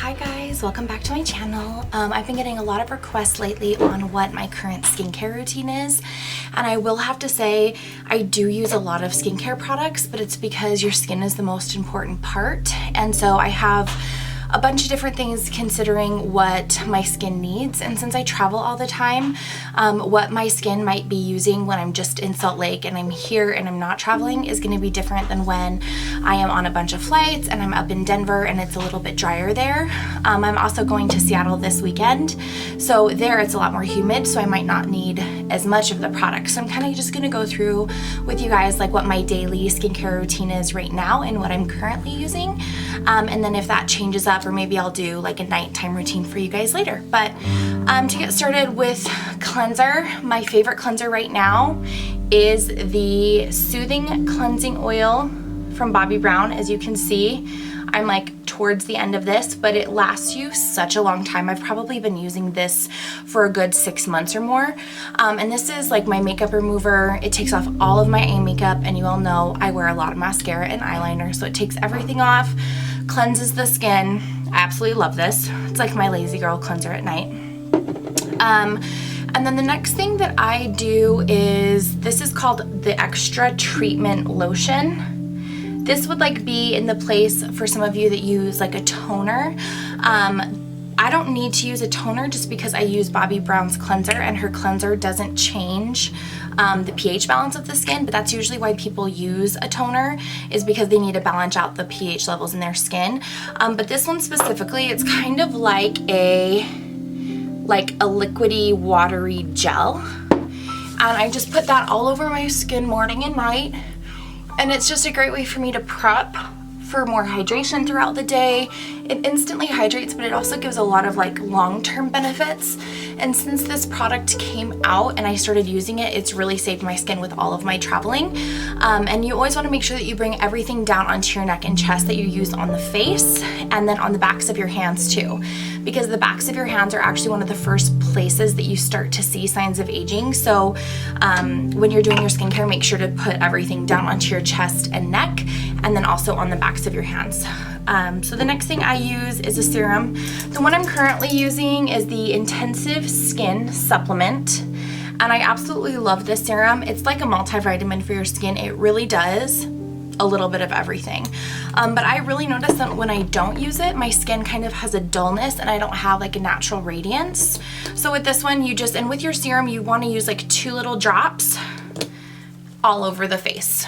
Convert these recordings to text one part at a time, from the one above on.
Hi guys, welcome back to my channel. I've been getting a lot of requests lately on what my current skincare routine is, and I will have to say I do use a lot of skincare products, but it's because your skin is the most important part, and so I have a bunch of different things considering what my skin needs. And since I travel all the time, what my skin might be using when I'm just in Salt Lake and I'm here and I'm not traveling is going to be different than when I am on a bunch of flights and I'm up in Denver and it's a little bit drier there. I'm also going to Seattle this weekend, so there it's a lot more humid, so I might not need as much of the product. So I'm kind of just going to go through with you guys like what my daily skincare routine is right now and what I'm currently using, and then if that changes up, or maybe I'll do like a nighttime routine for you guys later. But to get started with cleanser, my favorite cleanser right now is the Soothing Cleansing Oil from Bobbi Brown. As you can see, I'm like towards the end of this, but it lasts you such a long time. I've probably been using this for a good 6 months or more. And this is like my makeup remover. It takes off all of my eye makeup, and you all know I wear a lot of mascara and eyeliner, so it takes everything off, cleanses the skin. I absolutely love this. It's like my lazy girl cleanser at night. And then the next thing that I do is, this is called the Extra Treatment Lotion. This would like be in the place for some of you that use like a toner. I don't need to use a toner just because I use Bobbi Brown's cleanser, and her cleanser doesn't change the pH balance of the skin, but that's usually why people use a toner, is because they need to balance out the pH levels in their skin. But this one specifically, it's kind of like a liquidy, watery gel. And I just put that all over my skin morning and night. And it's just a great way for me to prep for more hydration throughout the day. It instantly hydrates, but it also gives a lot of like long-term benefits. And since this product came out and I started using it, it's really saved my skin with all of my traveling. And you always want to make sure that you bring everything down onto your neck and chest that you use on the face, and then on the backs of your hands too, because the backs of your hands are actually one of the first places that you start to see signs of aging. So when you're doing your skincare, make sure to put everything down onto your chest and neck, and then also on the backs of your hands. So the next thing I use is a serum. The one I'm currently using is the Intensive Skin Supplement, and I absolutely love this serum. It's like a multivitamin for your skin. It really does a little bit of everything. But I really notice that when I don't use it, my skin kind of has a dullness and I don't have like a natural radiance. So with this one, and with your serum, you want to use like 2 little drops all over the face.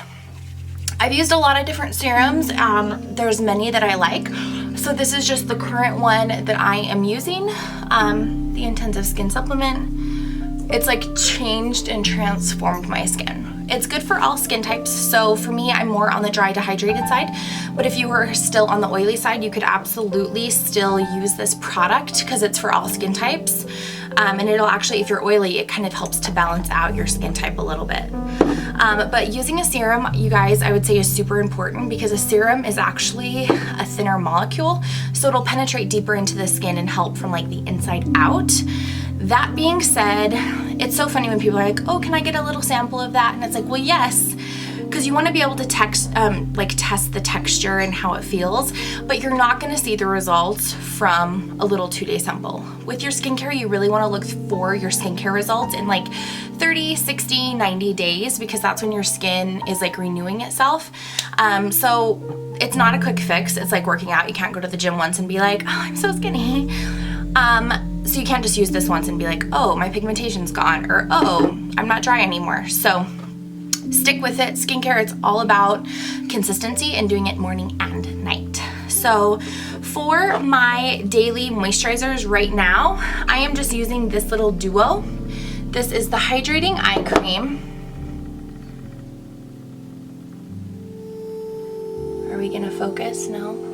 I've used a lot of different serums. There's many that I like. So this is just the current one that I am using, the Intensive Skin Supplement. It's like changed and transformed my skin. It's good for all skin types. So for me, I'm more on the dry to hydrated side, but if you were still on the oily side, you could absolutely still use this product because it's for all skin types. And it'll actually, if you're oily, it kind of helps to balance out your skin type a little bit. But using a serum, you guys, I would say is super important, because a serum is actually a thinner molecule, so it'll penetrate deeper into the skin and help from like the inside out. That being said, it's so funny when people are like, oh, can I get a little sample of that? And it's like, well, yes, because you want to be able to test the texture and how it feels, but you're not going to see the results from a little 2-day sample. With your skincare, you really want to look for your skincare results in like 30, 60, 90 days, because that's when your skin is like renewing itself. So it's not a quick fix. It's like working out. You can't go to the gym once and be like, oh, I'm so skinny. So you can't just use this once and be like, oh, my pigmentation's gone, or oh, I'm not dry anymore. So stick with it. Skincare, it's all about consistency and doing it morning and night. So for my daily moisturizers right now, I am just using this little duo. This is the Hydrating Eye Cream. Are we gonna focus? No.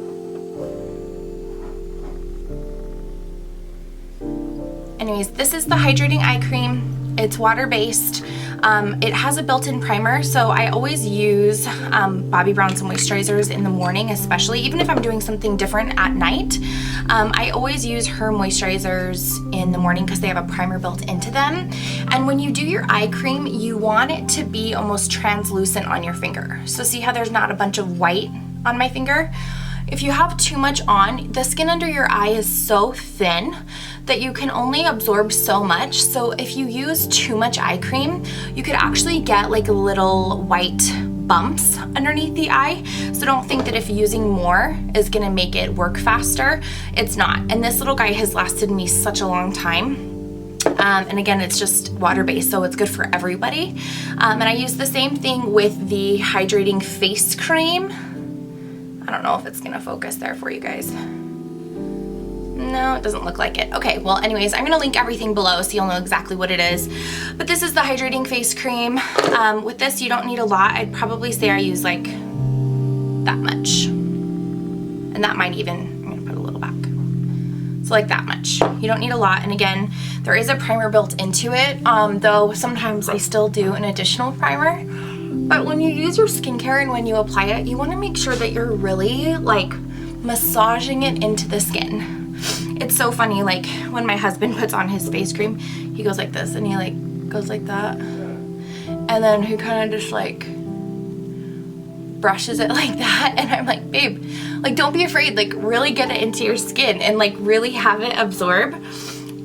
Anyways, this is the Hydrating Eye Cream. It's water-based. It has a built-in primer, so I always use Bobbi Brown's moisturizers in the morning, especially, even if I'm doing something different at night. I always use her moisturizers in the morning because they have a primer built into them. And when you do your eye cream, you want it to be almost translucent on your finger. So see how there's not a bunch of white on my finger? if you have too much on, the skin under your eye is so thin that you can only absorb so much. So if you use too much eye cream, you could actually get like little white bumps underneath the eye. So don't think that if using more is gonna make it work faster. It's not. And this little guy has lasted me such a long time. And again, it's just water-based, so it's good for everybody. And I use the same thing with the hydrating face cream. I don't know if it's gonna focus there for you guys. No, it doesn't look like it. Okay, well anyways, I'm gonna link everything below so you'll know exactly what it is. But this is the hydrating face cream. With this, you don't need a lot. I'd probably say I use like that much. And that might even, I'm gonna put a little back. So like that much. You don't need a lot. And again, there is a primer built into it, though sometimes I still do an additional primer. But when you use your skincare and when you apply it, you wanna make sure that you're really like massaging it into the skin. It's so funny, like when my husband puts on his face cream, he goes like this and he like goes like that. And then he kind of just like brushes it like that. And I'm like, babe, like don't be afraid, like really get it into your skin and like really have it absorb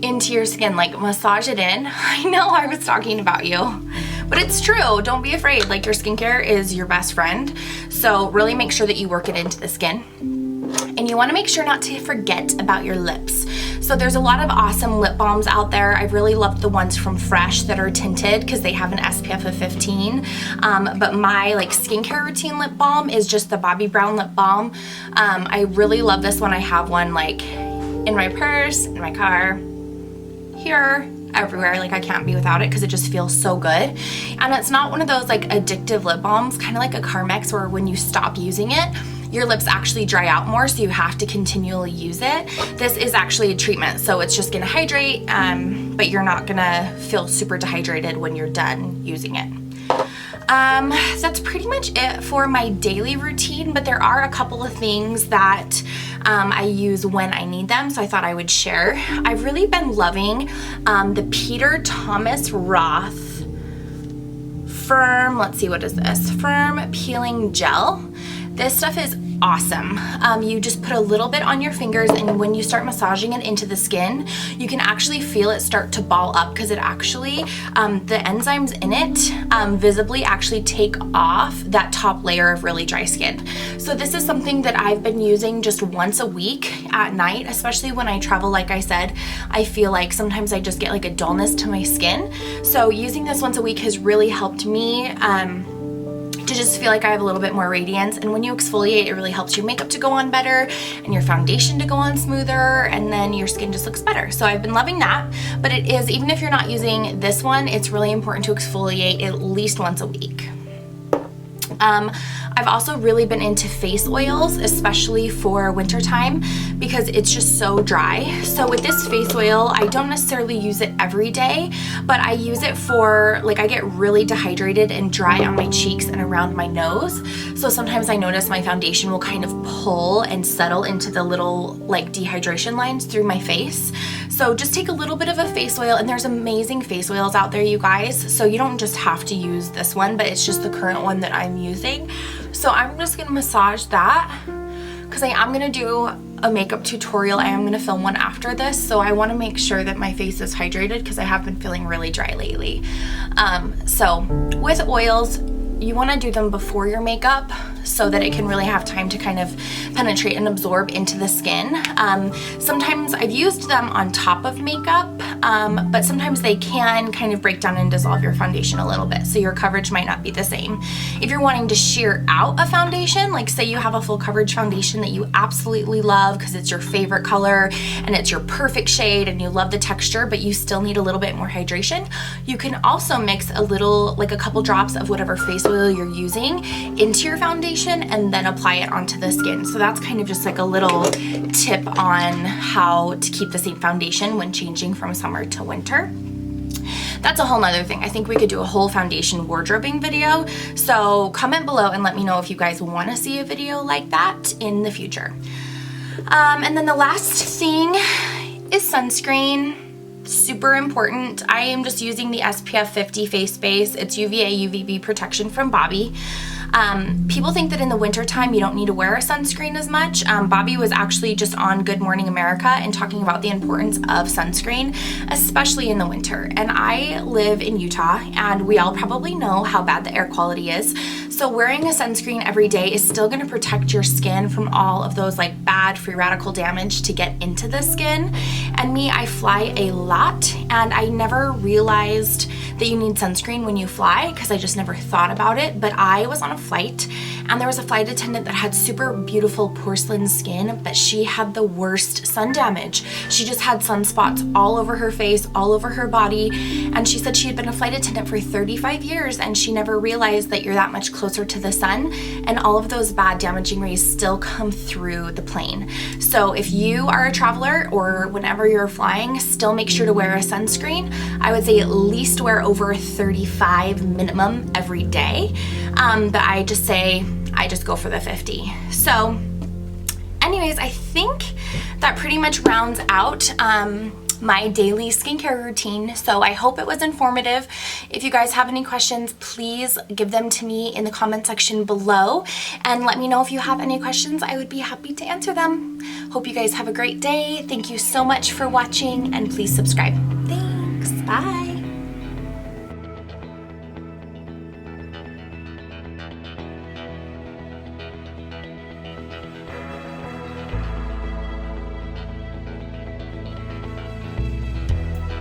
into your skin, like massage it in. I know I was talking about you, but it's true. Don't be afraid. Like your skincare is your best friend. So really make sure that you work it into the skin. And you want to make sure not to forget about your lips. So there's a lot of awesome lip balms out there. I really love the ones from Fresh that are tinted because they have an SPF of 15. But my like skincare routine lip balm is just the Bobbi Brown lip balm. I really love this one. I have one like in my purse, in my car, here, everywhere. Like I can't be without it because it just feels so good. And it's not one of those like addictive lip balms, kind of like a Carmex where when you stop using it, your lips actually dry out more, so you have to continually use it. This is actually a treatment, so it's just gonna hydrate, but you're not gonna feel super dehydrated when you're done using it. So that's pretty much it for my daily routine, but there are a couple of things that I use when I need them, so I thought I would share. I've really been loving the Peter Thomas Roth Firm, let's see, what is this? Firm Peeling Gel. This stuff is awesome. You just put a little bit on your fingers, and when you start massaging it into the skin, you can actually feel it start to ball up because it actually, the enzymes in it visibly actually take off that top layer of really dry skin. So this is something that I've been using just once a week at night, especially when I travel. Like I said, I feel like sometimes I just get like a dullness to my skin. So using this once a week has really helped me to just feel like I have a little bit more radiance. And when you exfoliate, it really helps your makeup to go on better and your foundation to go on smoother, and then your skin just looks better. So I've been loving that. But it is, even if you're not using this one, it's really important to exfoliate at least once a week. I've also really been into face oils, especially for wintertime, because it's just so dry. So with this face oil, I don't necessarily use it every day, but I use it for, like, I get really dehydrated and dry on my cheeks and around my nose. So sometimes I notice my foundation will kind of pull and settle into the little like dehydration lines through my face. So just take a little bit of a face oil, and there's amazing face oils out there, you guys. So you don't just have to use this one, but it's just the current one that I'm using. So I'm just gonna massage that because I am gonna do a makeup tutorial. I am gonna film one after this, so I wanna make sure that my face is hydrated because I have been feeling really dry lately. So with oils, you wanna do them before your makeup so that it can really have time to kind of penetrate and absorb into the skin. Sometimes I've used them on top of makeup, but sometimes they can kind of break down and dissolve your foundation a little bit, so your coverage might not be the same. If you're wanting to sheer out a foundation, like say you have a full coverage foundation that you absolutely love because it's your favorite color and it's your perfect shade and you love the texture, but you still need a little bit more hydration, you can also mix a little, like a couple drops of whatever face oil you're using into your foundation and then apply it onto the skin. So that's kind of just like a little tip on how to keep the same foundation when changing from summer to winter. That's a whole nother thing. I think we could do a whole foundation wardrobing video. So comment below and let me know if you guys want to see a video like that in the future. And then the last thing is sunscreen. Super important. I am just using the SPF 50 face base. It's UVA UVB protection from Bobbi. People think that in the wintertime you don't need to wear a sunscreen as much. Bobbi was actually just on Good Morning America and talking about the importance of sunscreen, especially in the winter. And I live in Utah, and we all probably know how bad the air quality is. So wearing a sunscreen every day is still gonna protect your skin from all of those like bad free radical damage to get into the skin. And me, I fly a lot, and I never realized that you need sunscreen when you fly because I just never thought about it. But I was on a flight, and there was a flight attendant that had super beautiful porcelain skin, but she had the worst sun damage. She just had sunspots all over her face, all over her body, and she said she had been a flight attendant for 35 years and she never realized that you're that much closer to the sun and all of those bad damaging rays still come through the plane. So if you are a traveler or whenever you're flying, still make sure to wear a sunscreen. I would say at least wear over 35 minimum every day, but I just go for the 50. So anyways, I think that pretty much rounds out my daily skincare routine. So I hope it was informative. If you guys have any questions, please give them to me in the comment section below and let me know if you have any questions. I would be happy to answer them. Hope you guys have a great day. Thank you so much for watching, and please subscribe. Thanks. Bye.